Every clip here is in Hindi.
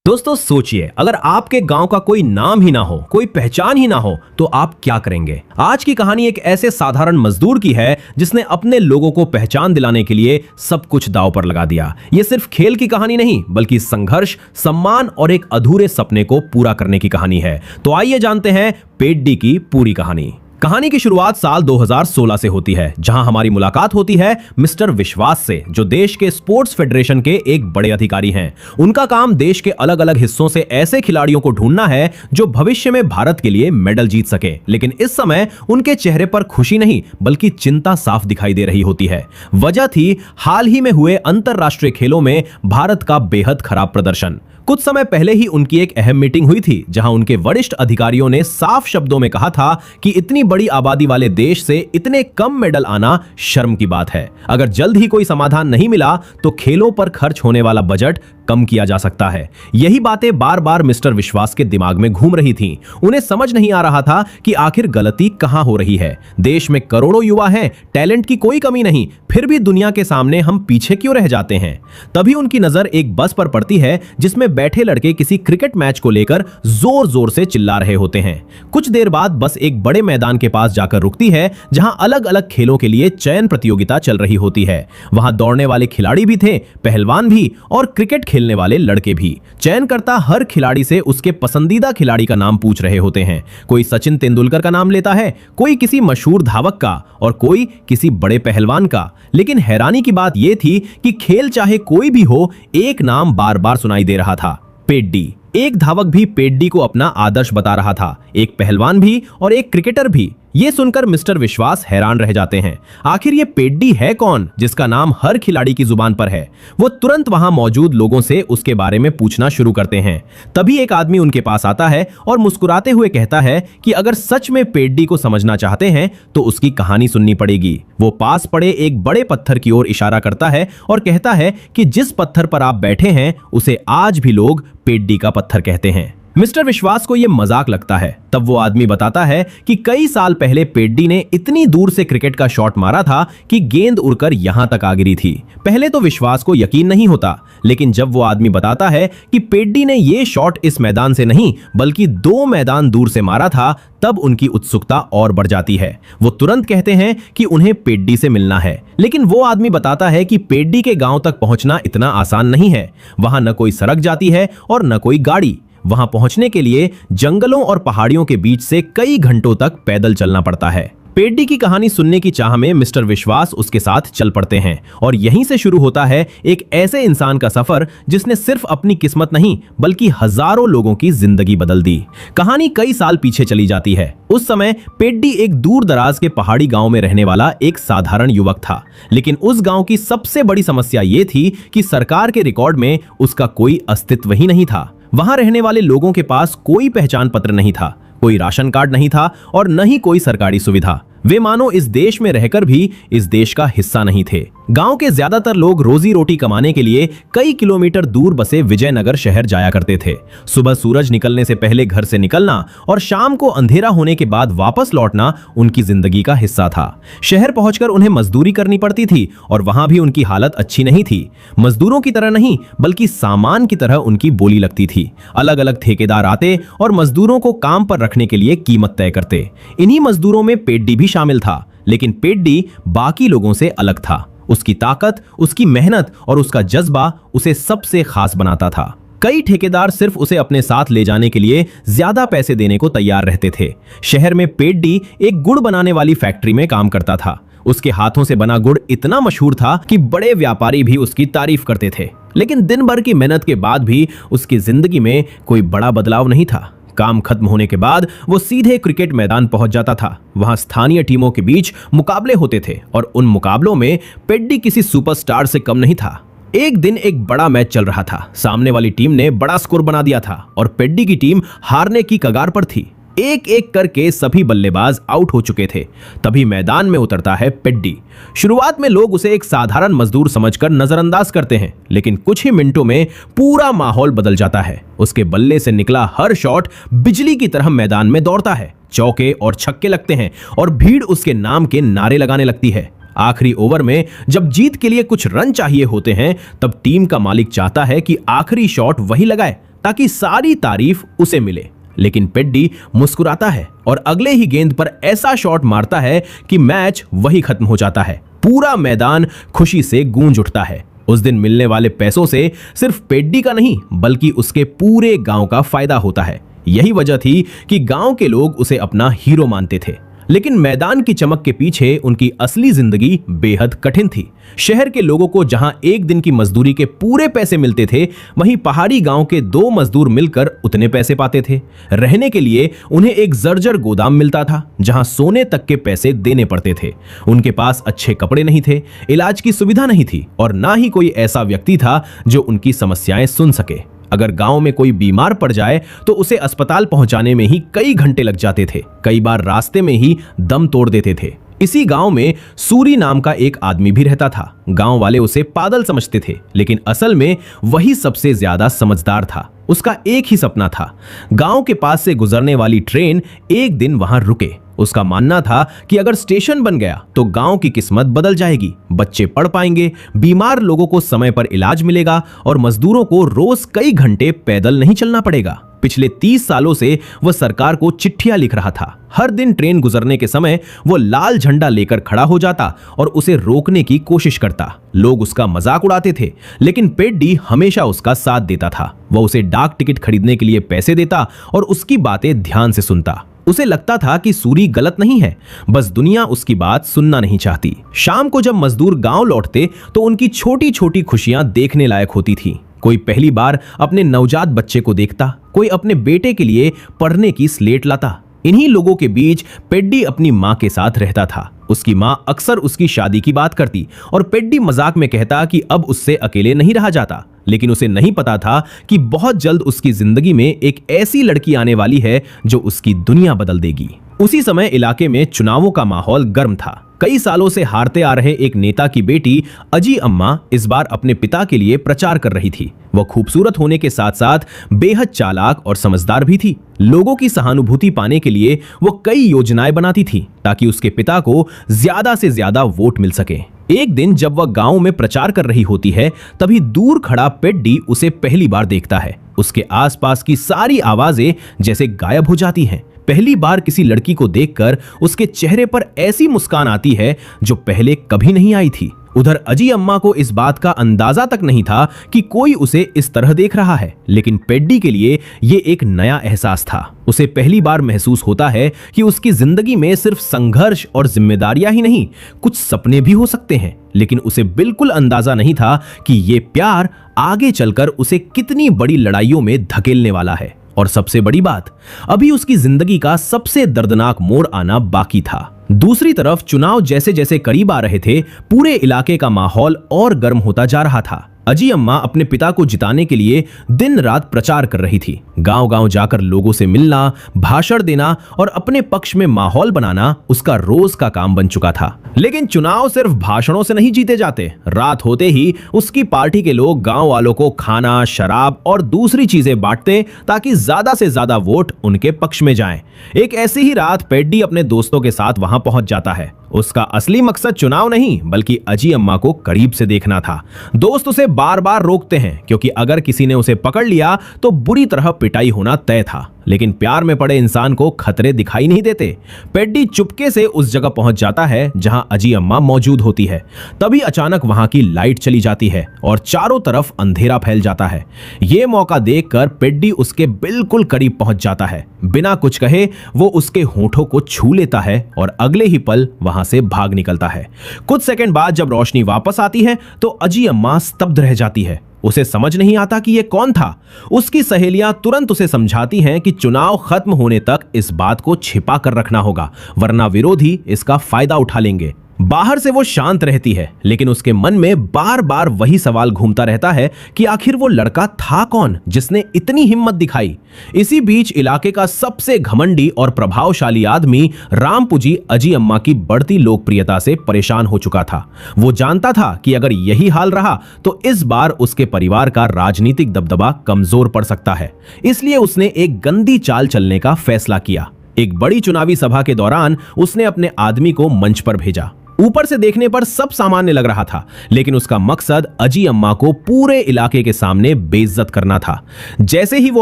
दोस्तों सोचिए, अगर आपके गांव का कोई नाम ही ना हो, कोई पहचान ही ना हो, तो आप क्या करेंगे। आज की कहानी एक ऐसे साधारण मजदूर की है जिसने अपने लोगों को पहचान दिलाने के लिए सब कुछ दांव पर लगा दिया। ये सिर्फ खेल की कहानी नहीं, बल्कि संघर्ष, सम्मान और एक अधूरे सपने को पूरा करने की कहानी है। तो आइए जानते हैं पेड्डी की पूरी कहानी। कहानी की शुरुआत साल 2016 से होती है, जहां हमारी मुलाकात होती है मिस्टर विश्वास से, जो देश के स्पोर्ट्स फेडरेशन के एक बड़े अधिकारी हैं। उनका काम देश के अलग अलग हिस्सों से ऐसे खिलाड़ियों को ढूंढना है जो भविष्य में भारत के लिए मेडल जीत सके। लेकिन इस समय उनके चेहरे पर खुशी नहीं, बल्कि चिंता साफ दिखाई दे रही होती है। वजह थी हाल ही में हुए अंतरराष्ट्रीय खेलों में भारत का बेहद खराब प्रदर्शन। कुछ समय पहले ही उनकी एक अहम मीटिंग हुई थी, जहां उनके वरिष्ठ अधिकारियों ने साफ शब्दों में कहा था कि इतनी बड़ी आबादी वाले देश से इतने कम मेडल आना शर्म की बात है। अगर जल्द ही कोई समाधान नहीं मिला तो खेलों पर खर्च होने वाला बजट कम किया जा सकता है। यही बातें बार बार मिस्टर विश्वास के दिमाग में घूम रही थीं। उन्हें समझ नहीं आ रहा था कि आखिर गलती कहां हो रही है। देश में करोड़ों युवा हैं, टैलेंट की कोई कमी नहीं, फिर भी दुनिया के सामने हम पीछे क्यों रह जाते हैं। तभी उनकी नजर एक बस पर पड़ती है, जिसमें बैठे लड़के किसी क्रिकेट मैच को लेकर जोर जोर से चिल्ला रहे होते हैं। कुछ देर बाद बस एक बड़े मैदान के पास जाकर रुकती है, जहां अलग अलग खेलों के लिए चयन प्रतियोगिता चल रही होती है। वहां दौड़ने वाले खिलाड़ी भी थे, पहलवान भी और क्रिकेट खेलने वाले लड़के भी। चयनकर्ता हर खिलाड़ी से उसके पसंदीदा खिलाड़ी का नाम पूछ रहे होते हैं। कोई सचिन तेंदुलकर का नाम लेता है, कोई किसी मशहूर धावक का और कोई किसी बड़े पहलवान का। लेकिन हैरानी की बात यह थी कि खेल चाहे कोई भी हो, एक नाम बार बार सुनाई दे रहा था, पेड्डी। एक धावक भी पेड्डी को अपना आदर्श बता रहा था, एक पहलवान भी और एक क्रिकेटर भी। ये सुनकर मिस्टर विश्वास हैरान रह जाते हैं। आखिर ये पेड्डी है कौन, जिसका नाम हर खिलाड़ी की जुबान पर है। वो तुरंत वहां मौजूद लोगों से उसके बारे में पूछना शुरू करते हैं। तभी एक आदमी उनके पास आता है और मुस्कुराते हुए कहता है कि अगर सच में पेड्डी को समझना चाहते हैं तो उसकी कहानी सुननी पड़ेगी। वो पास पड़े एक बड़े पत्थर की ओर इशारा करता है और कहता है कि जिस पत्थर पर आप बैठे हैं उसे आज भी लोग पेड्डी का पत्थर कहते हैं। मिस्टर विश्वास को यह मजाक लगता है। तब वो आदमी बताता है कि कई साल पहले पेड्डी ने इतनी दूर से क्रिकेट का शॉट मारा था कि गेंद उड़कर यहां तक आ गिरी थी। पहले तो विश्वास को यकीन नहीं होता, लेकिन जब वो आदमी बताता है कि पेड्डी ने ये शॉट इस मैदान से नहीं बल्कि 2 मैदान दूर से मारा था, तब उनकी उत्सुकता और बढ़ जाती है। वो तुरंत कहते हैं कि उन्हें पेड्डी से मिलना है। लेकिन वो आदमी बताता है कि पेड्डी के गांव तक पहुंचना इतना आसान नहीं है। वहां न कोई सड़क जाती है और न कोई गाड़ी। वहां पहुंचने के लिए जंगलों और पहाड़ियों के बीच से कई घंटों तक पैदल चलना पड़ता है। पेड्डी की कहानी सुनने की चाह में मिस्टर विश्वास उसके साथ चल पड़ते हैं और यहीं से शुरू होता है एक ऐसे इंसान का सफर जिसने सिर्फ अपनी किस्मत नहीं बल्कि हजारों लोगों की जिंदगी बदल दी। कहानी कई साल पीछे चली जाती है। उस समय पेड्डी एक दूर दराज के पहाड़ी गांव में रहने वाला एक साधारण युवक था। लेकिन उस गांव की सबसे बड़ी समस्या ये थी कि सरकार के रिकॉर्ड में उसका कोई अस्तित्व ही नहीं था। वहां रहने वाले लोगों के पास कोई पहचान पत्र नहीं था, कोई राशन कार्ड नहीं था और न ही कोई सरकारी सुविधा। वे मानो इस देश में रहकर भी इस देश का हिस्सा नहीं थे। गांव के ज्यादातर लोग रोजी रोटी कमाने के लिए कई किलोमीटर दूर बसे विजयनगर शहर जाया करते थे। सुबह सूरज निकलने से पहले घर से निकलना और शाम को अंधेरा होने के बाद वापस लौटना उनकी जिंदगी का हिस्सा था। शहर पहुंचकर उन्हें मजदूरी करनी पड़ती थी और वहां भी उनकी हालत अच्छी नहीं थी। मजदूरों की तरह नहीं बल्कि सामान की तरह उनकी बोली लगती थी। अलग अलग ठेकेदार आते और मजदूरों को काम पर रखने के लिए कीमत तय करते। इन्हीं मजदूरों में पेड्डी भी शामिल था। लेकिन पेड्डी बाकी लोगों से अलग था। उसकी ताकत, उसकी मेहनत और उसका जज्बा उसे सबसे खास बनाता था। कई ठेकेदार सिर्फ उसे अपने साथ ले जाने के लिए ज्यादा पैसे देने को तैयार रहते थे। शहर में पेड्डी एक गुड़ बनाने वाली फैक्ट्री में काम करता था। उसके हाथों से बना गुड़ इतना मशहूर था कि बड़े व्यापारी भी उसकी तारीफ करते थे। लेकिन दिन भर की मेहनत के बाद भी उसकी जिंदगी में कोई बड़ा बदलाव नहीं था। काम खत्म होने के बाद वो सीधे क्रिकेट मैदान पहुंच जाता था। वहां स्थानीय टीमों के बीच मुकाबले होते थे और उन मुकाबलों में पेड्डी किसी सुपरस्टार से कम नहीं था। एक दिन एक बड़ा मैच चल रहा था। सामने वाली टीम ने बड़ा स्कोर बना दिया था और पेड्डी की टीम हारने की कगार पर थी। एक एक करके सभी बल्लेबाज आउट हो चुके थे। तभी मैदान में उतरता है पेड्डी। शुरुआत में लोग उसे एक साधारण मजदूर समझकर नजरअंदाज करते हैं, लेकिन कुछ ही मिनटों में पूरा माहौल बदल जाता है। उसके बल्ले से निकला हर शॉट बिजली की तरह मैदान में दौड़ता है। चौके और छक्के लगते हैं और भीड़ उसके नाम के नारे लगाने लगती है। आखिरी ओवर में जब जीत के लिए कुछ रन चाहिए होते हैं, तब टीम का मालिक चाहता है कि आखिरी शॉट वही लगाए ताकि सारी तारीफ उसे मिले। लेकिन पेड्डी मुस्कुराता है और अगले ही गेंद पर ऐसा शॉट मारता है कि मैच वही खत्म हो जाता है। पूरा मैदान खुशी से गूंज उठता है। उस दिन मिलने वाले पैसों से सिर्फ पेड्डी का नहीं बल्कि उसके पूरे गांव का फायदा होता है। यही वजह थी कि गांव के लोग उसे अपना हीरो मानते थे। लेकिन मैदान की चमक के पीछे उनकी असली जिंदगी बेहद कठिन थी। शहर के लोगों को जहां एक दिन की मजदूरी के पूरे पैसे मिलते थे, वहीं पहाड़ी गांव के 2 मजदूर मिलकर उतने पैसे पाते थे। रहने के लिए उन्हें एक जर्जर गोदाम मिलता था जहां सोने तक के पैसे देने पड़ते थे। उनके पास अच्छे कपड़े नहीं थे, इलाज की सुविधा नहीं थी और ना ही कोई ऐसा व्यक्ति था जो उनकी समस्याएं सुन सके। अगर गांव में कोई बीमार पड़ जाए तो उसे अस्पताल पहुंचाने में ही कई घंटे लग जाते थे। कई बार रास्ते में ही दम तोड़ देते थे। इसी गांव में सूरी नाम का एक आदमी भी रहता था। गांव वाले उसे पागल समझते थे, लेकिन असल में वही सबसे ज्यादा समझदार था। उसका एक ही सपना था, गांव के पास से गुजरने वाली ट्रेन एक दिन वहां रुके। उसका मानना था कि अगर स्टेशन बन गया तो गांव की किस्मत बदल जाएगी, बच्चे पढ़ पाएंगे, बीमार लोगों को समय पर इलाज मिलेगा और मजदूरों को रोज कई घंटे पैदल नहीं चलना पड़ेगा। पिछले 30 सालों से वह सरकार को चिट्ठियां लिख रहा था। हर दिन ट्रेन गुजरने के समय वो लाल झंडा लेकर खड़ा हो जाता और उसे रोकने की कोशिश करता। लोग उसका मजाक उड़ाते थे, लेकिन पेड्डी हमेशा उसका साथ देता था। वह उसे डाक टिकट खरीदने के लिए पैसे देता और उसकी बातें ध्यान से सुनता। उसे लगता था कि सूरी गलत नहीं है, बस दुनिया उसकी बात सुनना नहीं चाहती। शाम को जब मजदूर गांव लौटते तो उनकी छोटी छोटी खुशियां देखने लायक होती थी। कोई पहली बार अपने नवजात बच्चे को देखता, कोई अपने बेटे के लिए पढ़ने की स्लेट लाता। इन्हीं लोगों के बीच पेड्डी अपनी माँ के साथ रहता था। उसकी माँ अक्सर उसकी शादी की बात करती और पेड्डी मजाक में कहता कि अब उससे अकेले नहीं रहा जाता। लेकिन उसे नहीं पता था कि बहुत जल्द उसकी जिंदगी में एक ऐसी लड़की आने वाली है जो उसकी दुनिया बदल देगी। उसी समय इलाके में चुनावों का माहौल गर्म था। कई सालों से हारते आ रहे एक नेता की बेटी अजी अम्मा इस बार अपने पिता के लिए प्रचार कर रही थी। वह खूबसूरत होने के साथ साथ बेहद चालाक और समझदार भी थी। लोगों की सहानुभूति पाने के लिए वो कई योजनाएं बनाती थी ताकि उसके पिता को ज्यादा से ज्यादा वोट मिल सके। एक दिन जब वह गांव में प्रचार कर रही होती है, तभी दूर खड़ा पेड्डी उसे पहली बार देखता है। उसके आसपास की सारी आवाजें जैसे गायब हो जाती हैं। पहली बार किसी लड़की को देखकर उसके चेहरे पर ऐसी मुस्कान आती है जो पहले कभी नहीं आई थी। उधर अजी अम्मा को इस बात का अंदाजा तक नहीं था कि कोई उसे इस तरह देख रहा है, लेकिन पेड्डी के लिए ये एक नया एहसास था। उसे पहली बार महसूस होता है कि उसकी जिंदगी में सिर्फ संघर्ष और जिम्मेदारियां ही नहीं, कुछ सपने भी हो सकते हैं। लेकिन उसे बिल्कुल अंदाजा नहीं था कि ये प्यार आगे चलकर उसे कितनी बड़ी लड़ाइयों में धकेलने वाला है। और सबसे बड़ी बात, अभी उसकी जिंदगी का सबसे दर्दनाक मोड़ आना बाकी था। दूसरी तरफ चुनाव जैसे जैसे करीब आ रहे थे, पूरे इलाके का माहौल और गर्म होता जा रहा था। अजी अम्मा अपने पिता को जिताने के लिए दिन रात प्रचार कर रही थी। गांव-गांव जाकर लोगों से मिलना, भाषण देना और अपने पक्ष में माहौल बनाना उसका रोज का काम बन चुका था। लेकिन चुनाव सिर्फ भाषणों से नहीं जीते जाते। रात होते ही उसकी पार्टी के लोग गांव वालों को खाना, शराब और दूसरी चीजें बांटते ताकि ज्यादा से ज्यादा वोट उनके पक्ष में जाएं। एक ऐसी ही रात पेड्डी अपने दोस्तों के साथ वहां पहुंच जाता है। उसका असली मकसद चुनाव नहीं बल्कि अजी अम्मा को करीब से देखना था। दोस्त उसे बार बार रोकते हैं क्योंकि अगर किसी ने उसे पकड़ लिया तो बुरी तरह पिटाई होना तय था। लेकिन प्यार में पड़े इंसान को खतरे दिखाई नहीं देते। पेड्डी चुपके से उस जगह पहुंच जाता है जहां अजी अम्मा मौजूद होती है। तभी अचानक वहां की लाइट चली जाती है और चारों तरफ अंधेरा फैल जाता है। ये मौका देखकर पेड्डी उसके बिल्कुल करीब पहुंच जाता है। बिना कुछ कहे वो उसके होठों को छू लेता है और अगले ही पल वहां से भाग निकलता है। कुछ सेकंड बाद जब रोशनी वापस आती है तो अजी अम्मा स्तब्ध रह जाती है। उसे समझ नहीं आता कि यह कौन था। उसकी सहेलियां तुरंत उसे समझाती हैं कि चुनाव खत्म होने तक इस बात को छिपा कर रखना होगा, वरना विरोधी इसका फायदा उठा लेंगे। बाहर से वो शांत रहती है, लेकिन उसके मन में बार बार वही सवाल घूमता रहता है कि आखिर वो लड़का था कौन जिसने इतनी हिम्मत दिखाई। इसी बीच इलाके का सबसे घमंडी और प्रभावशाली आदमी रामपुजी अजी अम्मा की बढ़ती लोकप्रियता से परेशान हो चुका था। वो जानता था कि अगर यही हाल रहा तो इस बार उसके परिवार का राजनीतिक दबदबा कमजोर पड़ सकता है। इसलिए उसने एक गंदी चाल चलने का फैसला किया। एक बड़ी चुनावी सभा के दौरान उसने अपने आदमी को मंच पर भेजा। ऊपर से देखने पर सब सामान्य लग रहा था, लेकिन उसका मकसद अजी अम्मा को पूरे इलाके के सामने बेइज्जत करना था। जैसे ही वो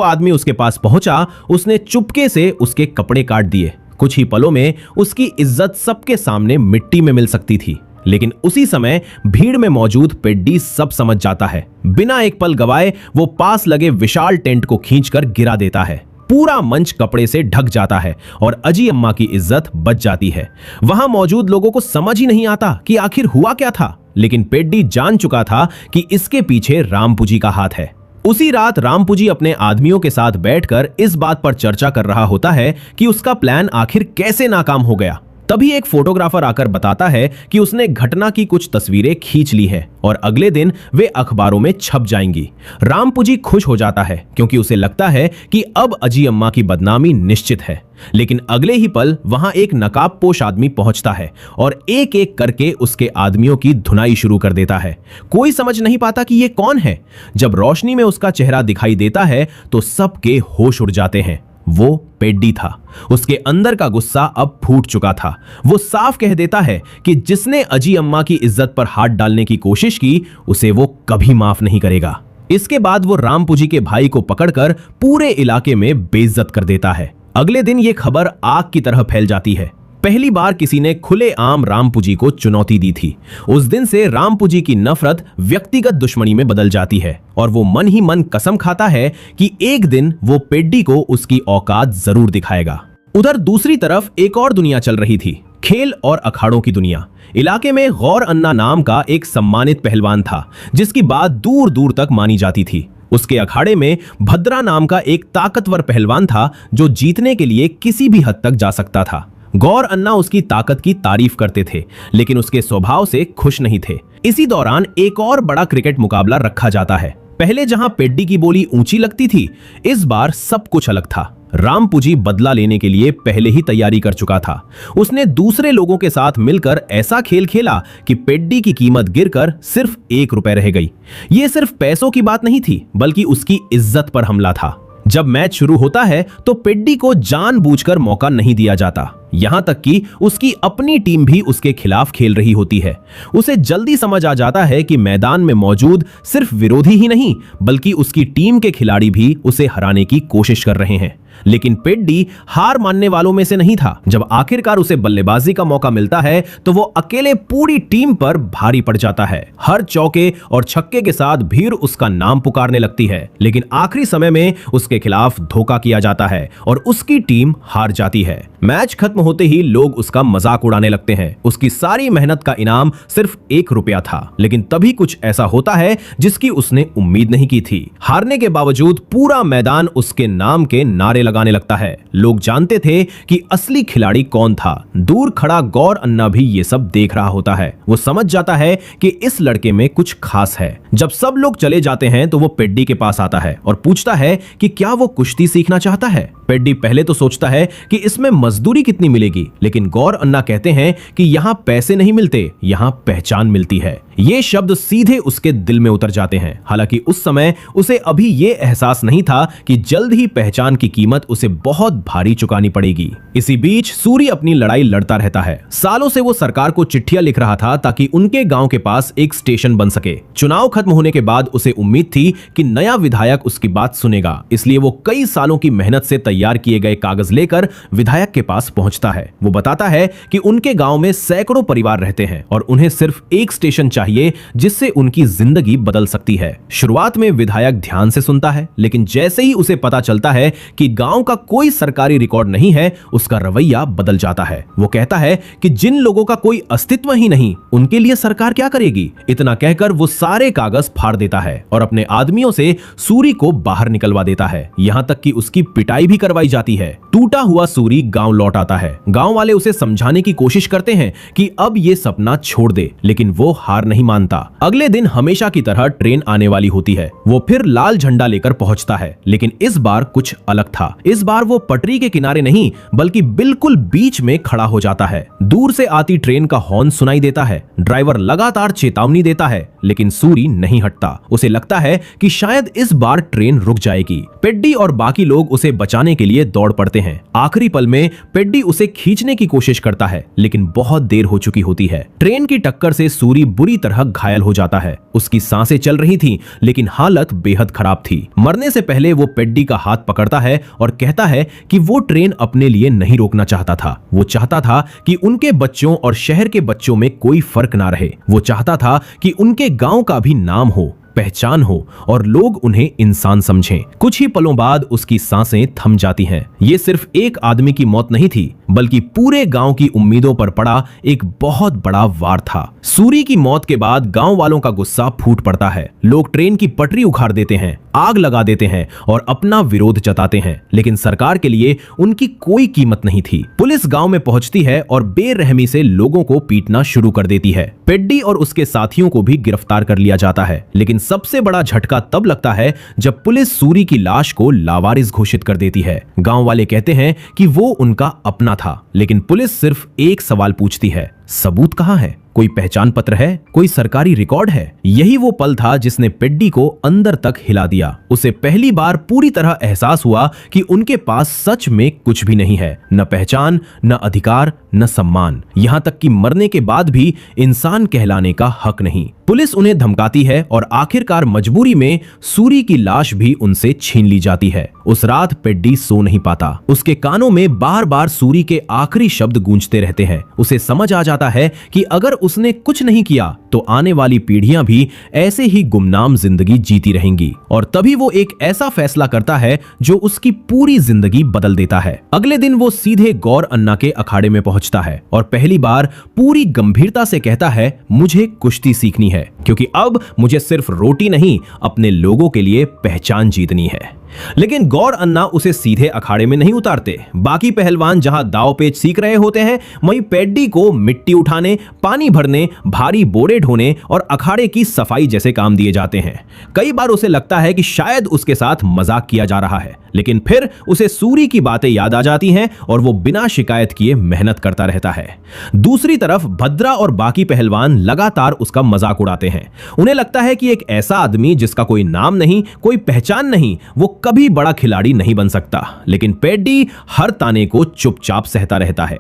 आदमी उसके पास पहुंचा, उसने चुपके से उसके कपड़े काट दिए। कुछ ही पलों में उसकी इज्जत सबके सामने मिट्टी में मिल सकती थी। लेकिन उसी समय भीड़ में मौजूद पेड्डी सब समझ जाता है। बिना एक पल गवाए वो पास लगे विशाल टेंट को खींचकर गिरा देता है। पूरा मंच कपड़े से ढक जाता है और अजी अम्मा की इज्जत बच जाती है। वहां मौजूद लोगों को समझ ही नहीं आता कि आखिर हुआ क्या था, लेकिन पेड्डी जान चुका था कि इसके पीछे रामपुजी का हाथ है। उसी रात रामपुजी अपने आदमियों के साथ बैठकर इस बात पर चर्चा कर रहा होता है कि उसका प्लान आखिर कैसे नाकाम हो गया। तभी एक फोटोग्राफर आकर बताता है कि उसने घटना की कुछ तस्वीरें खींच ली है और अगले दिन वे अखबारों में छप जाएंगी। रामपुजी खुश हो जाता है क्योंकि उसे लगता है कि अब अजी अम्मा की बदनामी निश्चित है। लेकिन अगले ही पल वहां एक नकाबपोश आदमी पहुंचता है और एक एक करके उसके आदमियों की धुनाई शुरू कर देता है। कोई समझ नहीं पाता कि ये कौन है। जब रोशनी में उसका चेहरा दिखाई देता है तो सबके होश उड़ जाते हैं। वो पेड्डी था। उसके अंदर का गुस्सा अब फूट चुका था। वो साफ कह देता है कि जिसने अजी अम्मा की इज्जत पर हाथ डालने की कोशिश की, उसे वो कभी माफ नहीं करेगा। इसके बाद वो रामपुजी के भाई को पकड़कर पूरे इलाके में बेइज्जत कर देता है। अगले दिन ये खबर आग की तरह फैल जाती है। पहली बार किसी ने खुलेआम रामपुजी को चुनौती दी थी। उस दिन से रामपुजी की नफरत व्यक्तिगत दुश्मनी में बदल जाती है और वो मन ही मन कसम खाता है कि एक दिन वो पेड्डी को उसकी औकात जरूर दिखाएगा। उधर दूसरी तरफ एक और दुनिया चल रही थी, खेल और अखाड़ों की दुनिया। इलाके में गौर अन्ना नाम का एक सम्मानित पहलवान था, जिसकी बात दूर दूर तक मानी जाती थी। उसके अखाड़े में भद्रा नाम का एक ताकतवर पहलवान था जो जीतने के लिए किसी भी हद तक जा सकता था। गौर अन्ना उसकी ताकत की तारीफ करते थे, लेकिन उसके स्वभाव से खुश नहीं थे। इसी दौरान एक और बड़ा क्रिकेट मुकाबला रखा जाता है। पहले जहां पेड्डी की बोली ऊंची लगती थी, इस बार सब कुछ अलग था। रामपुजी बदला लेने के लिए पहले ही तैयारी कर चुका था। उसने दूसरे लोगों के साथ मिलकर ऐसा खेल खेला कि पेड्डी की कीमत गिरकर सिर्फ 1 रुपए रह गई। यह सिर्फ पैसों की बात नहीं थी, बल्कि उसकी इज्जत पर हमला था। जब मैच शुरू होता है तो पेड्डी को जानबूझकर मौका नहीं दिया जाता, यहां तक कि उसकी अपनी टीम भी उसके खिलाफ खेल रही होती है। उसे जल्दी समझ आ जाता है कि मैदान में मौजूद सिर्फ विरोधी ही नहीं, बल्कि उसकी टीम के खिलाड़ी भी उसे हराने की कोशिश कर रहे हैं। लेकिन पेड्डी हार मानने वालों में से नहीं था। जब आखिरकार उसे बल्लेबाजी का मौका मिलता है तो वो अकेले पूरी टीम पर भारी पड़ जाता है। हर चौके और छक्के के साथ भीड़ उसका नाम पुकारने लगती है, लेकिन आखिरी समय में उसके खिलाफ धोखा किया जाता है और उसकी टीम हार जाती है। मैच खत्म होते ही लोग उसका मजाक उड़ाने लगते हैं। उसकी सारी मेहनत का इनाम सिर्फ 1 रुपया था, लेकिन तभी कुछ ऐसा होता है जिसकी उसने उम्मीद नहीं की थी। हारने के बावजूद पूरा मैदान उसके नाम के नारे लगाने लगता है। लोग जानते थे कि असली खिलाड़ी कौन था। दूर खड़ा गौर अन्ना भी ये सब देख रहा होता है। वो समझ जाता है कि इस लड़के में कुछ खास है। जब सब लोग चले जाते हैं तो वो पेड्डी के पास आता है और पूछता है कि क्या वो कुश्ती सीखना चाहता है। पेड्डी पहले तो सोचता है कि इसमें मजदूरी कितनी मिलेगी, लेकिन गौर अन्ना कहते हैं कि यहाँ पैसे नहीं मिलते, यहाँ पहचान मिलती है। ये शब्द सीधे उसके दिल में उतर जाते हैं। हालांकि उस समय उसे अभी ये एहसास नहीं था कि जल्द ही पहचान की कीमत उसे बहुत भारी चुकानी पड़ेगी। इसी बीच सूरी अपनी लड़ाई लड़ता रहता है। सालों से वो सरकार को चिट्ठियां लिख रहा था ताकि उनके गांव के पास एक स्टेशन बन सके। चुनाव खत्म होने के बाद उसे उम्मीद थी कि नया विधायक उसकी बात सुनेगा, इसलिए वो कई सालों की मेहनत से तैयार किए गए कागज लेकर विधायक के पास पहुंचता है। वो बताता है कि उनके गांव में सैकड़ों परिवार रहते हैं और उन्हें सिर्फ एक स्टेशन चाहिए जिससे उनकी जिंदगी बदल सकती है। शुरुआत में विधायक ध्यान से सुनता है, लेकिन जैसे ही उसे पता चलता है कि गांव का कोई सरकारी रिकॉर्ड नहीं है, उसका रवैया बदल जाता है। वो कहता है कि जिन लोगों का कोई अस्तित्व ही नहीं, उनके लिए सरकार क्या करेगी। इतना कहकर वो सारे कागज फाड़ देता है और अपने आदमियों से सूरी को बाहर निकलवा देता है। यहां तक कि उसकी पिटाई भी करवाई जाती है। टूटा हुआ सूरी गांव लौट आता है। गांव वाले उसे समझाने की कोशिश करते हैं कि अब ये सपना छोड़ दे, लेकिन वो हार नहीं मानता। अगले दिन हमेशा की तरह ट्रेन आने वाली होती है। वो फिर लाल झंडा लेकर पहुंचता है, लेकिन इस बार कुछ अलग था। इस बार वो पटरी के किनारे नहीं, बल्कि बिल्कुल बीच में खड़ा हो जाता है। दूर से आती ट्रेन का हॉर्न सुनाई देता है। ड्राइवर लगातार चेतावनी देता है, लेकिन सूरी नहीं हटता। उसे लगता है कि शायद इस बार ट्रेन रुक जाएगी। पेड्डी और बाकी लोग उसे बचाने बचाने के लिए दौड़ पड़ते हैं। आखिरी पल में पेड्डी उसे खींचने की कोशिश करता है, लेकिन बहुत देर हो चुकी होती है। ट्रेन की टक्कर से सूरी बुरी तरह घायल हो जाता है। उसकी सांसें चल रही थीं, लेकिन हालत बेहद खराब थी। मरने से पहले वो पेड्डी का हाथ पकड़ता है और कहता है कि वो ट्रेन अपने लिए नहीं रोकना चाहता था। वो चाहता था कि उनके बच्चों और शहर के बच्चों में कोई फर्क ना रहे। वो चाहता था कि उनके गांव का भी नाम हो, पहचान हो और लोग उन्हें इंसान समझें। कुछ ही पलों बाद उसकी सांसें थम जाती हैं। ये सिर्फ एक आदमी की मौत नहीं थी, बल्कि पूरे गांव की उम्मीदों पर पड़ा एक बहुत बड़ा वार था। सूरी की मौत के बाद गांव वालों का गुस्सा फूट पड़ता है। लोग ट्रेन की पटरी उखाड़ देते हैं, आग लगा देते हैं और अपना विरोध जताते हैं, लेकिन सरकार के लिए उनकी कोई कीमत नहीं थी। पुलिस गांव में पहुंचती है और बेरहमी से लोगों को पीटना शुरू कर देती है। पेड्डी और उसके साथियों को भी गिरफ्तार कर लिया जाता है, लेकिन सबसे बड़ा झटका तब लगता है जब पुलिस सूरी की लाश को लावारिस घोषित कर देती है। गांव वाले कहते हैं कि वो उनका अपना था, लेकिन पुलिस सिर्फ एक सवाल पूछती है, सबूत कहां है? कोई पहचान पत्र है? कोई सरकारी रिकॉर्ड है? यही वो पल था जिसने पेड्डी को अंदर तक हिला दिया। उसे पहली बार पूरी तरह एहसास हुआ कि उनके पास सच में कुछ भी नहीं है, न पहचान, न अधिकार, न सम्मान, यहां तक कि मरने के बाद भी इंसान कहलाने का हक नहीं। पुलिस उन्हें धमकाती है और आखिरकार मजबूरी में सूरी की लाश भी उनसे छीन ली जाती है। उस रात पेड्डी सो नहीं पाता। उसके कानों में बार बार सूरी के आखिरी शब्द गूंजते रहते हैं। उसे समझ आ जाता है कि अगर उसने कुछ नहीं किया तो आने वाली पीढ़ियां भी ऐसे ही गुमनाम जिंदगी जीती रहेंगी। और तभी वो एक ऐसा फैसला करता है जो उसकी पूरी जिंदगी बदल देता है। अगले दिन वो सीधे गौर अन्ना के अखाड़े में पहुंचता है और पहली बार पूरी गंभीरता से कहता है, मुझे कुश्ती सीखनी है, क्योंकि अब मुझे सिर्फ रोटी नहीं, अपने लोगों के लिए पहचान जीतनी है। लेकिन गौर अन्ना उसे सीधे अखाड़े में नहीं उतारते। बाकी पहलवान जहां दाव पेच सीख रहे होते हैं, वहीं पेड्डी को मिट्टी उठाने, पानी भरने, भारी बोरे ढोने और अखाड़े की सफाई जैसे काम दिए जाते हैं। कई बार उसे लगता है कि शायद उसके साथ मजाक किया जा रहा है, लेकिन फिर उसे सूरी की बातें याद आ जाती हैं और वो बिना शिकायत किए मेहनत करता रहता है। दूसरी तरफ भद्रा और बाकी पहलवान लगातार उसका मजाक उड़ाते हैं। उन्हें लगता है कि एक ऐसा आदमी जिसका कोई नाम नहीं, कोई पहचान नहीं, वो कभी बड़ा खिलाड़ी नहीं बन सकता। लेकिन पेड्डी हर ताने को चुपचाप सहता रहता है।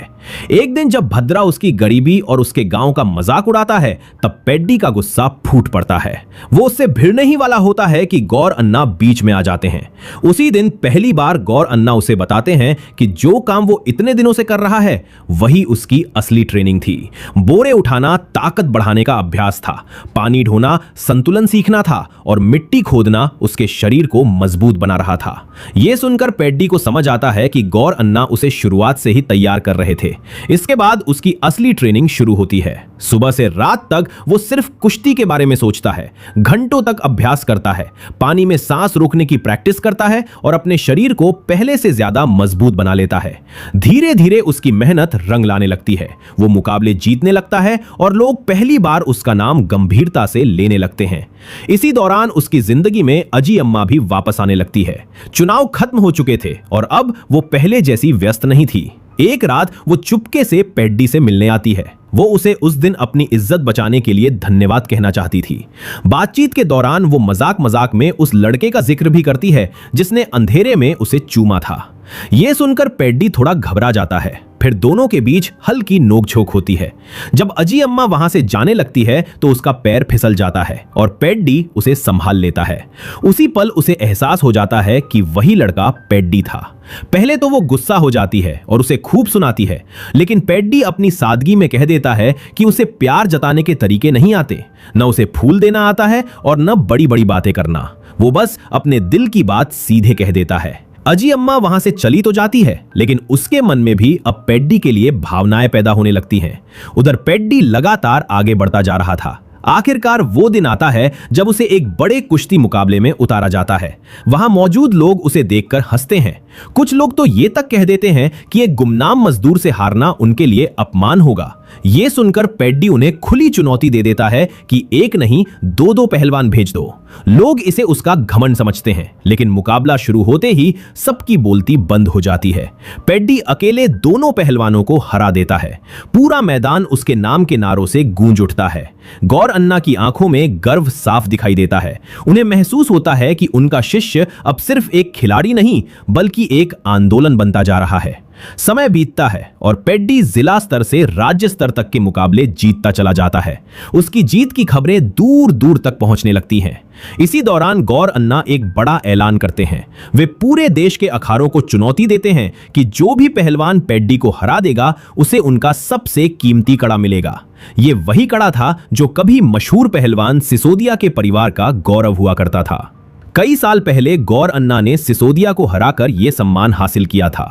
एक दिन जब भद्रा उसकी गरीबी और उसके गांव का मजाक उड़ाता है, तब पेड्डी का गुस्सा फूट पड़ता है। वो उससे भिड़ने ही वाला होता है कि गौर अन्ना बीच में आ जाते हैं। उसी दिन पहली बार गौर अन्ना उसे बताते हैं कि जो काम वो इतने दिनों से कर रहा है, वही उसकी असली ट्रेनिंग थी। बोरे उठाना ताकत बढ़ाने का अभ्यास था, पानी ढोना संतुलन सीखना था और मिट्टी खोदना उसके शरीर को मजबूत बना रहा था। यह सुनकर पेड्डी को समझ आता है कि गौर अन्ना उसे शुरुआत से ही तैयार कर रहे थे। इसके बाद उसकी असली ट्रेनिंग शुरू होती है। सुबह से रात तक वो सिर्फ कुश्ती के बारे में सोचता है, घंटों तक अभ्यास करता है, पानी में सांस रोकने की प्रैक्टिस करता है और अपने शरीर को पहले से ज्यादा मजबूत बना लेता है। धीरे धीरे उसकी मेहनत रंग लाने लगती है। वो मुकाबले जीतने लगता है और लोग पहली बार उसका नाम गंभीरता से लेने लगते हैं। इसी दौरान उसकी जिंदगी में अजी अम्मा भी वापस आने लगती है। चुनाव खत्म हो चुके थे और अब वो पहले जैसी व्यस्त नहीं थी। एक रात वो चुपके से पेड्डी से मिलने आती है। वो उसे उस दिन अपनी इज्जत बचाने के लिए धन्यवाद कहना चाहती थी। बातचीत के दौरान वो मजाक मजाक में उस लड़के का जिक्र भी करती है जिसने अंधेरे में उसे चूमा था। यह सुनकर पेड्डी थोड़ा घबरा जाता है। फिर दोनों के बीच हल्की नोकझोंक होती है। जब अजी अम्मा वहां से जाने लगती है तो उसका पैर फिसल जाता है और पेड्डी उसे संभाल लेता है। उसी पल उसे एहसास हो जाता है कि वही लड़का पेड्डी था। पहले तो वो गुस्सा हो जाती है और उसे खूब सुनाती है, लेकिन पेड्डी अपनी सादगी में कह देता है कि उसे प्यार जताने के तरीके नहीं आते, न उसे फूल देना आता है और न बड़ी बड़ी बातें करना। वो बस अपने दिल की बात सीधे कह देता है। अजी अम्मा वहां से चली तो जाती है, लेकिन उसके मन में भी अब पेड्डी के लिए भावनाएं पैदा होने लगती हैं। उधर पेड्डी लगातार आगे बढ़ता जा रहा था। आखिरकार वो दिन आता है जब उसे एक बड़े कुश्ती मुकाबले में उतारा जाता है। वहां मौजूद लोग उसे देखकर हंसते हैं। कुछ लोग तो ये तक कह देते हैं कि एक गुमनाम मजदूर से हारना उनके लिए अपमान होगा। ये सुनकर पेड्डी उन्हें खुली चुनौती दे देता है कि एक नहीं, दो पहलवान भेज दो। लोग इसे उसका घमंड समझते हैं, लेकिन मुकाबला शुरू होते ही सबकी बोलती बंद हो जाती है। पेड्डी अकेले दोनों पहलवानों को हरा देता है। पूरा मैदान उसके नाम के नारों से गूंज उठता है। गौर अन्ना की आंखों में गर्व साफ दिखाई देता है। उन्हें महसूस होता है कि उनका शिष्य अब सिर्फ एक खिलाड़ी नहीं, बल्कि एक आंदोलन बनता जा रहा है। समय बीतता है और पेड्डी जिला स्तर से राज्य स्तर तक के मुकाबले जीतता चला जाता है। उसकी जीत की खबरें दूर दूर तक पहुंचने लगती हैं। इसी दौरान गौर अन्ना एक बड़ा ऐलान करते हैं। वे पूरे देश के अखाड़ों को चुनौती देते हैं कि जो भी पहलवान पेड्डी को हरा देगा, उसे उनका सबसे कीमती कड़ा मिलेगा। ये वही कड़ा था जो कभी मशहूर पहलवान सिसोदिया के परिवार का गौरव हुआ करता था। कई साल पहले गौर अन्ना ने सिसोदिया को हराकर यह सम्मान हासिल किया था।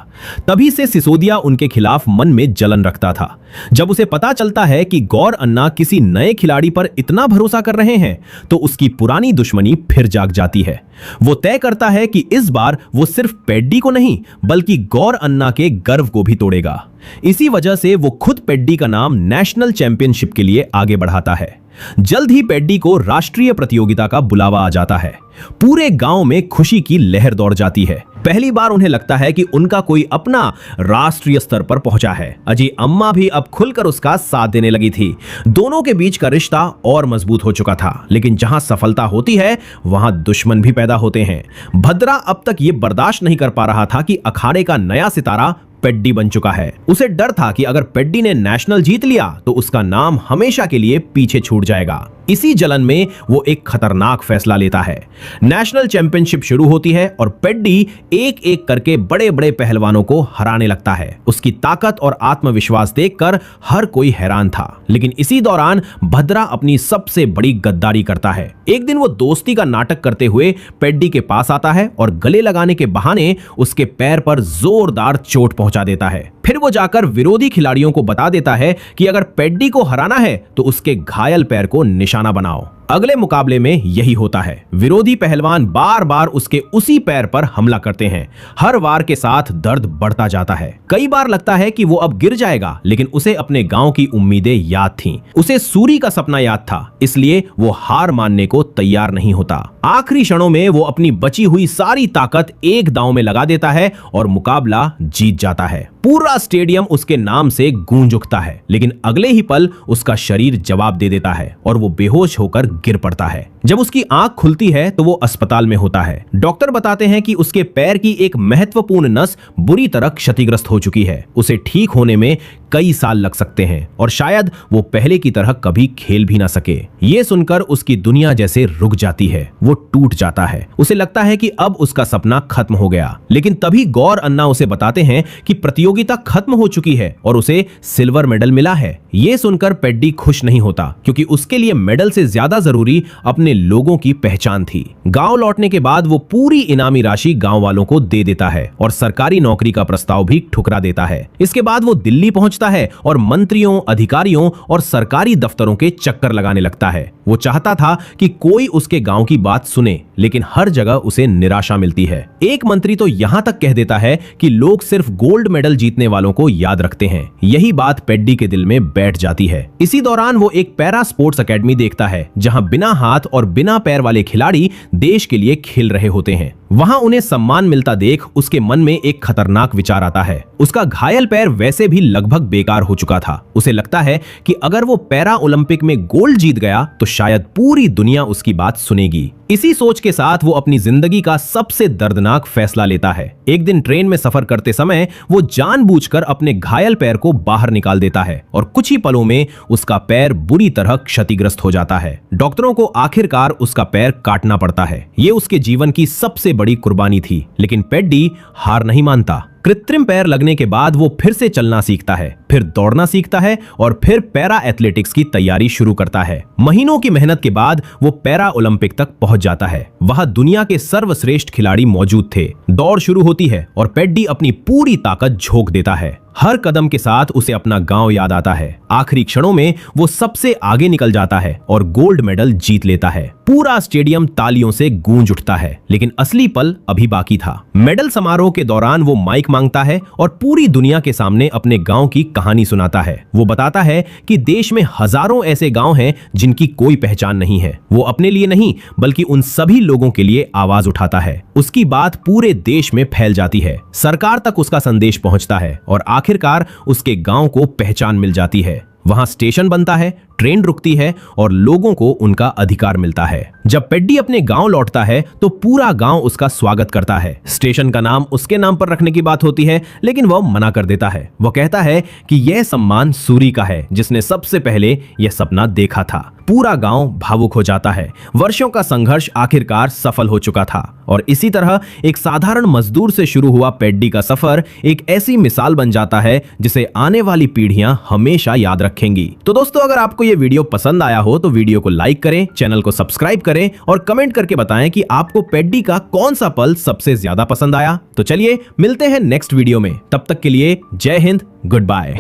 तभी से सिसोदिया उनके खिलाफ मन में जलन रखता था। जब उसे पता चलता है कि गौर अन्ना किसी नए खिलाड़ी पर इतना भरोसा कर रहे हैं, तो उसकी पुरानी दुश्मनी फिर जाग जाती है। वो तय करता है कि इस बार वो सिर्फ पेड्डी को नहीं, बल्कि गौर अन्ना के गर्व को भी तोड़ेगा। इसी वजह से वो खुद पेड्डी का नाम नेशनल चैंपियनशिप के लिए आगे बढ़ाता है। जल्द ही पेड्डी को राष्ट्रीय प्रतियोगिता का बुलावा आ जाता है। पूरे गांव में खुशी की लहर दौड़ जाती है। पहली बार उन्हें लगता है कि उनका कोई अपना राष्ट्रीय स्तर पर पहुंचा है। अजी अम्मा भी अब खुलकर उसका साथ देने लगी थी। दोनों के बीच का रिश्ता और मजबूत हो चुका था। लेकिन जहां सफलता होती है, वहां दुश्मन भी पैदा होते हैं। भद्रा अब तक ये बर्दाश्त नहीं कर पा रहा था कि अखाड़े का नया सितारा पेड्डी बन चुका है। उसे डर था कि अगर पेड्डी ने नेशनल जीत लिया तो उसका नाम हमेशा के लिए पीछे छूट जाएगा। इसी जलन में वो एक खतरनाक फैसला लेता है। नेशनल चैंपियनशिप शुरू होती है और पेड्डी एक एक करके बड़े बड़े पहलवानों को हराने लगता है। उसकी ताकत और आत्मविश्वास देखकर हर कोई हैरान था। लेकिन इसी दौरान भद्रा अपनी सबसे बड़ी गद्दारी करता है। एक दिन वो दोस्ती का नाटक करते हुए पेड्डी के पास आता है और गले लगाने के बहाने उसके पैर पर जोरदार चोट पहुंचा देता है। फिर वो जाकर विरोधी खिलाड़ियों को बता देता है कि अगर पेड्डी को हराना है तो उसके घायल पैर को निशाना बनाओ। अगले मुकाबले में यही होता है। विरोधी पहलवान बार बार उसके उसी पैर पर हमला करते हैं। हर वार के साथ दर्द बढ़ता जाता है। कई बार लगता है कि वो अब गिर जाएगा, लेकिन उसे अपने गांव की उम्मीदें याद थीं। उसे सूरी का सपना याद था, इसलिए वो हार मानने को तैयार नहीं होता। आखिरी क्षणों में वो अपनी बची हुई सारी ताकत एक दांव में लगा देता है और मुकाबला जीत जाता है। पूरा स्टेडियम उसके नाम से गूंज उठता है, लेकिन अगले ही पल उसका शरीर जवाब दे देता है और वो बेहोश होकर गिर पड़ता है। जब उसकी आंख खुलती है तो वो अस्पताल में होता है। डॉक्टर बताते हैं कि उसके पैर की एक महत्वपूर्ण नस बुरी तरह क्षतिग्रस्त हो चुकी है। उसे ठीक होने में कई साल लग सकते हैं और शायद वो पहले की तरह कभी खेल भी ना सके। ये सुनकर उसकी दुनिया जैसे रुक जाती है। वो टूट जाता है। उसे लगता है कि अब उसका सपना खत्म हो गया। लेकिन तभी गौर अन्ना उसे बताते हैं कि प्रतियोगिता खत्म हो चुकी है और उसे सिल्वर मेडल मिला है। ये सुनकर पेड्डी खुश नहीं होता, क्योंकि उसके लिए मेडल से ज्यादा जरूरी अपने लोगों की पहचान थी। गांव लौटने के बाद वो पूरी इनामी राशि गांव वालों को दे देता है और सरकारी नौकरी का प्रस्ताव भी ठुकरा देता है। इसके बाद वो दिल्ली पहुंचता है और मंत्रियों, अधिकारियों और सरकारी दफ्तरों के चक्कर लगाने लगता है। वो चाहता था कि कोई उसके गांव की बात सुने, लेकिन हर जगह उसे निराशा मिलती है। एक मंत्री तो यहां तक कह देता है कि लोग सिर्फ गोल्ड मेडल जीतने वालों को याद रखते हैं। यही बात पेड्डी के दिल में बैठ जाती है। इसी दौरान वो एक पैरा स्पोर्ट्स एकेडमी देखता है, जहां बिना हाथ और बिना पैर वाले खिलाड़ी देश के लिए खेल रहे होते हैं। वहां उन्हें सम्मान मिलता देख उसके मन में एक खतरनाक विचार आता है। उसका घायल पैर वैसे भी लगभग बेकार हो चुका था। उसे लगता है कि अगर वो पैरा ओलंपिक में गोल्ड जीत गया तो शायद पूरी दुनिया उसकी बात सुनेगी। इसी सोच के साथ वो अपनी जिंदगी का सबसे दर्दनाक फैसला लेता है। एक दिन ट्रेन में सफर करते समय वो जानबूझकर अपने घायल पैर को बाहर निकाल देता है और कुछ ही पलों में उसका पैर बुरी तरह क्षतिग्रस्त हो जाता है। डॉक्टरों को आखिरकार उसका पैर काटना पड़ता है। ये उसके जीवन की सबसे बड़ी कुर्बानी थी, लेकिन पेड्डी हार नहीं मानता। कृत्रिम पैर लगने के बाद वो फिर से चलना सीखता है, फिर दौड़ना सीखता है और फिर पैरा एथलेटिक्स की तैयारी शुरू करता है। महीनों की मेहनत के बाद वो पैरा ओलंपिक तक पहुंच जाता है। वहां दुनिया के सर्वश्रेष्ठ खिलाड़ी मौजूद थे। दौड़ शुरू होती है और पेड्डी अपनी पूरी ताकत झोंक देता है। हर कदम के साथ उसे अपना गांव याद आता है। आखिरी क्षणों में वो सबसे आगे निकल जाता है और गोल्ड मेडल जीत लेता है। पूरा स्टेडियम तालियों से गूंज उठता है, लेकिन असली पल अभी बाकी था। मेडल समारोह के दौरान वो माइक मांगता है और पूरी दुनिया के सामने अपने गांव की कहानी सुनाता है। वो बताता है कि देश में हजारों ऐसे गांव हैं जिनकी कोई पहचान नहीं है। वो अपने लिए नहीं बल्कि उन सभी लोगों के लिए आवाज उठाता है। उसकी बात पूरे देश में फैल जाती है। सरकार तक उसका संदेश पहुंचता है और आखिरकार उसके गांव को पहचान मिल जाती है। वहां स्टेशन बनता है, ट्रेन रुकती है और लोगों को उनका अधिकार मिलता है। जब पेड्डी अपने गांव लौटता है तो पूरा गांव उसका स्वागत करता है। स्टेशन का नाम उसके नाम पर रखने की बात होती है, लेकिन वह मना कर देता है। वह कहता है कि यह सम्मान सूरी का है, जिसने सबसे पहले यह सपना देखा था। पूरा गांव भावुक हो जाता है। वर्षों का संघर्ष आखिरकार सफल हो चुका था और इसी तरह एक साधारण मजदूर से शुरू हुआ पेड्डी का सफर एक ऐसी मिसाल बन जाता है जिसे आने वाली पीढ़ियां हमेशा याद रखेंगी। तो दोस्तों, अगर आपको यह वीडियो पसंद आया हो तो वीडियो को लाइक करें, चैनल को सब्सक्राइब करें और कमेंट करके बताएं कि आपको पेड्डी का कौन सा पल सबसे ज्यादा पसंद आया। तो चलिए मिलते हैं नेक्स्ट वीडियो में। तब तक के लिए जय हिंद, गुड बाय।